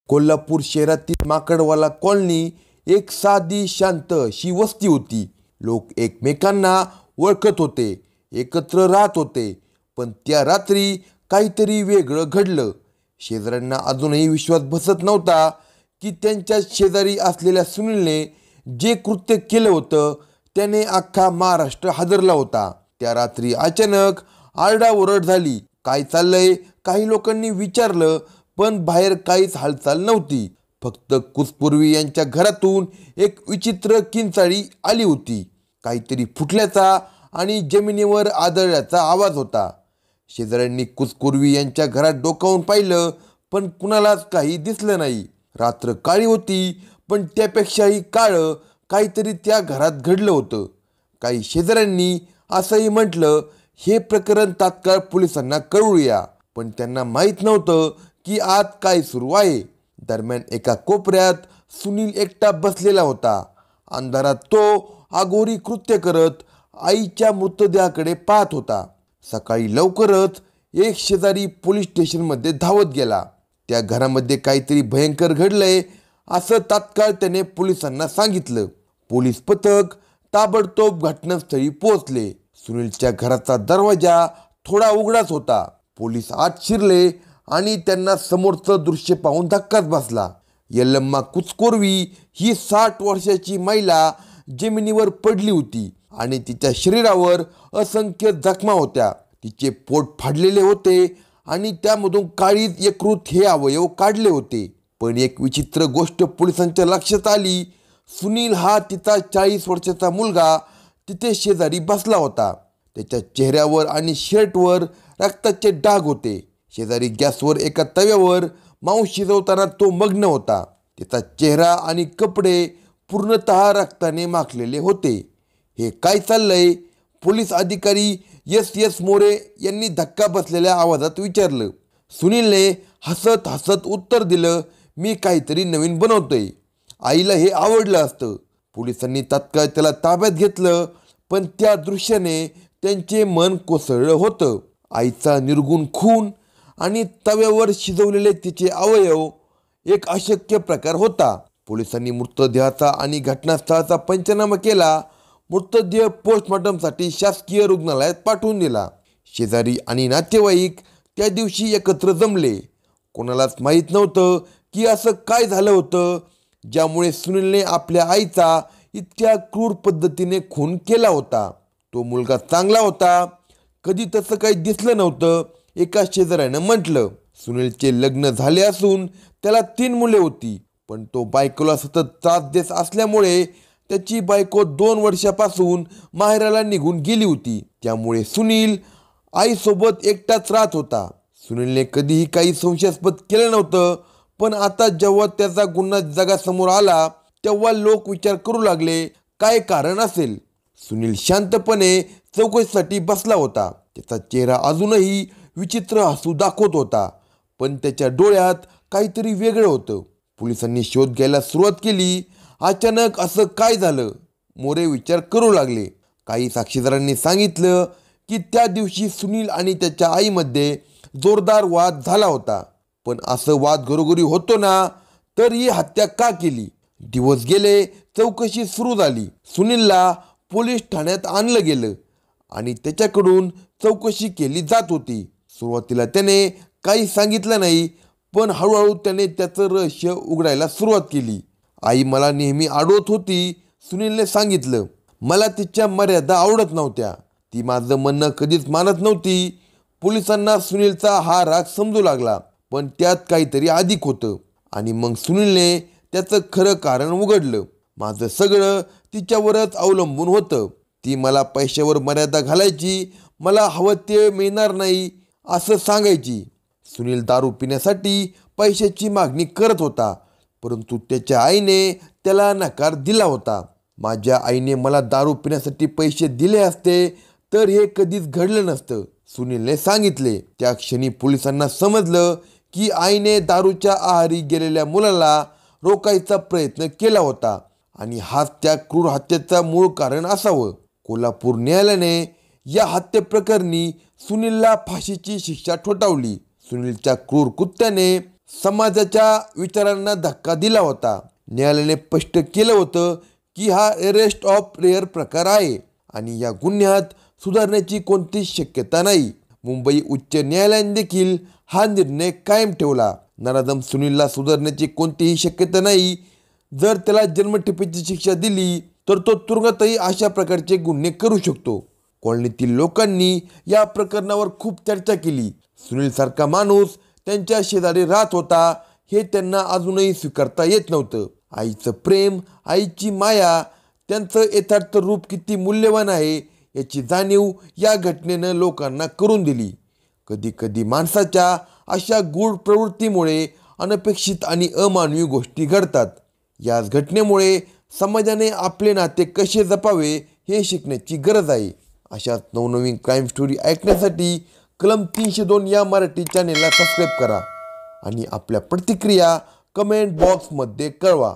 कोल्हापूर शहरातील माकडवाला कॉलनी एक साधी शांत अशी वस्ती होती. लोक एकमेकांना ओळखत होते, एकत्र राहत होते. पण त्या रात्री काहीतरी वेगळं घडलं. शेजाऱ्यांना अजूनही विश्वास बसत नव्हता की त्यांच्या शेजारी असलेल्या सुनीलने जे कृत्य केलं होतं त्याने अख्खा महाराष्ट्र हादरला होता. त्या रात्री अचानक आरडाओरड झाली. काय चाललंय काही लोकांनी विचारलं, पण बाहेर काहीच हालचाल नव्हती. फक्त कुचपूर्वी यांच्या घरातून एक विचित्र किंचाळी आली होती. काहीतरी फुटल्याचा आणि जमिनीवर आदळल्याचा आवाज होता. शेजाऱ्यांनी कुचपूर्वी यांच्या घरात डोकावून पाहिलं, पण कुणालाच काही दिसलं नाही. रात्र काळी होती, पण त्यापेक्षाही काळं काहीतरी त्या घरात घडलं होतं. काही शेजाऱ्यांनी असंही म्हटलं, हे प्रकरण तात्काळ पोलिसांना कळवूया. पण त्यांना माहीत नव्हतं की आत काय सुरू आहे. दरम्यान एका कोपऱ्यात सुनील एकटा बसलेला होता. अंधारात तो अघोरी कृत्य करत आईच्या मृतदेहाकडे पाहत होता. सकाळी लवकरच एक शेजारी पोलीस स्टेशनमध्ये धावत गेला. त्या घरामध्ये काहीतरी भयंकर घडलंय असं तात्काळ त्याने पोलिसांना सांगितलं. पोलीस पथक ताबडतोब घटनास्थळी पोहोचले. सुनीलच्या घराचा दरवाजा थोडा उघडाच होता. पोलीस आत शिरले आणि त्यांना समोरचं दृश्य पाहून धक्काच बसला. यल्लम्मा कुचकोर्वी ही 60 वर्षाची महिला जमिनीवर पडली होती आणि तिच्या शरीरावर असंख्य जखमा होत्या. तिचे पोट फाडलेले होते आणि त्यामधून काळीज यकृत हे अवयव काढले होते. पण एक विचित्र गोष्ट पोलिसांच्या लक्षात आली. सुनील हा तिचा 40 वर्षाचा मुलगा तिथे शेजारी बसला होता. त्याच्या चेहऱ्यावर आणि शर्टवर रक्ताचे डाग होते. शेजारी गॅसवर एका तव्यावर मांस शिजवताना तो मग्न होता. त्याचा चेहरा आणि कपडे पूर्णतः रक्ताने माखलेले होते. हे काय चाललंय? पोलीस अधिकारी एस मोरे यांनी धक्का बसलेल्या आवाजात विचारलं. सुनीलने हसत हसत उत्तर दिलं, मी काहीतरी नवीन बनवतोय. आईला हे आवडलं असतं. पोलिसांनी तात्काळ त्याला ताब्यात घेतलं, पण त्या दृश्याने त्यांचे मन कोसळलं होतं. आईचा निर्गुण खून आणि तव्यावर शिजवलेले तिचे अवयव एक अशक्य प्रकार होता. पोलिसांनी मृतदेहाचा आणि घटनास्थळाचा पंचनामा केला. मृतदेह पोस्टमॉर्टमसाठी शासकीय रुग्णालयात पाठवून दिला. शेजारी आणि नातेवाईक त्या दिवशी एकत्र जमले. कोणालाच माहीत नव्हतं की असं काय झालं होतं ज्यामुळे सुनीलने आपल्या आईचा इतक्या क्रूर पद्धतीने खून केला होता. तो मुलगा चांगला होता, कधी तसं काही दिसलं नव्हतं, एका शेजाऱ्यानं म्हटलं. सुनीलचे लग्न झाले असून त्याला 3 मुले होती, पण तो बायकोला सतत त्रास देत असल्यामुळे त्याची बायको 2 वर्षापासून माहेराला निघून गेली होती. त्यामुळे सुनील आईसोबत एकटाच राहत होता. सुनीलने कधीही काही संशयास्पद केलं नव्हतं, पण आता जेव्हा त्याचा गुन्हा जगासमोर आला तेव्हा लोक विचार करू लागले, काय कारण असेल. सुनील शांतपणे चौकशीसाठी बसला होता. त्याचा चेहरा अजूनही विचित्र हसू दाखवत होता, पण त्याच्या डोळ्यात काहीतरी वेगळं होतं. पोलिसांनी शोध घ्यायला सुरुवात केली. अचानक असं काय झालं? मोरे विचार करू लागले. काही साक्षीदारांनी सांगितलं की त्या दिवशी सुनील आणि त्याच्या आईमध्ये जोरदार वाद झाला होता. पण असं वाद घरोघरी होतो ना, तर ही हत्या का केली? दिवस गेले, चौकशी सुरू झाली. सुनीलला पोलीस ठाण्यात आणलं गेलं आणि त्याच्याकडून चौकशी केली जात होती. सुरुवातीला त्याने काही सांगितलं नाही, पण हळूहळू त्याने त्याचं रहस्य उघडायला सुरुवात केली. आई मला नेहमी अडवत होती, सुनीलने सांगितलं. मला तिच्या मर्यादा आवडत नव्हत्या. ती माझं म्हणणं कधीच मानत नव्हती. पोलिसांना सुनीलचा हा राग समजू लागला, पण त्यात काहीतरी अधिक होतं. आणि मग सुनीलने त्याचं खरं कारण उघडलं. माझं सगळं तिच्यावरच अवलंबून होतं. ती मला पैशावर मर्यादा घालायची, मला हवं ते मिळणार नाही असं सांगायची. सुनील दारू पिण्यासाठी पैशाची मागणी करत होता, परंतु त्याच्या आईने त्याला नकार दिला होता. माझ्या आईने मला दारू पिण्यासाठी पैसे दिले असते तर हे कधीच घडलं नसतं, सुनीलने सांगितले. त्या क्षणी पोलिसांना समजलं की आईने दारूच्या आहारी गेलेल्या मुलाला रोखायचा प्रयत्न केला होता आणि हाच त्या क्रूर हत्येचा मूळ कारण असावं. कोल्हापूर न्यायालयाने या हत्येप्रकरणी सुनीलला फाशीची शिक्षा ठोठावली. सुनीलच्या क्रूर कृत्याने समाजाच्या विचारांना धक्का दिला होता. न्यायालयाने स्पष्ट केलं होतं की हा अरेस्ट ऑफ रेअर प्रकार आहे आणि या गुन्ह्यात सुधारण्याची कोणतीच शक्यता नाही. मुंबई उच्च न्यायालयाने देखील हा निर्णय कायम ठेवला. नराधम सुनीलला सुधारण्याची कोणतीही शक्यता नाही. जर त्याला जन्मठेपेची शिक्षा दिली तर तो तुरुंगातही अशा प्रकारचे गुन्हे करू शकतो. कॉलनीतील लोकांनी या प्रकरणावर खूप चर्चा केली. सुनीलसारखा माणूस त्यांच्या शेजारी राहत होता हे त्यांना अजूनही स्वीकारता येत नव्हतं. आईचं प्रेम, आईची माया, त्यांचं यथार्थ रूप किती मूल्यवान आहे याची जाणीव या घटनेनं लोकांना करून दिली. कधी कधी माणसाच्या अशा गूढ प्रवृत्तीमुळे अनपेक्षित आणि अमानवी गोष्टी घडतात. याच घटनेमुळे समाजाने आपले नाते कसे जपावे हे शिकण्याची गरज आहे. अशाच नवनवीन क्राईम स्टोरी ऐकण्यासाठी कलम 302 या मराठी चॅनेलला सबस्क्राईब करा आणि आपल्या प्रतिक्रिया कमेंट बॉक्समध्ये कळवा.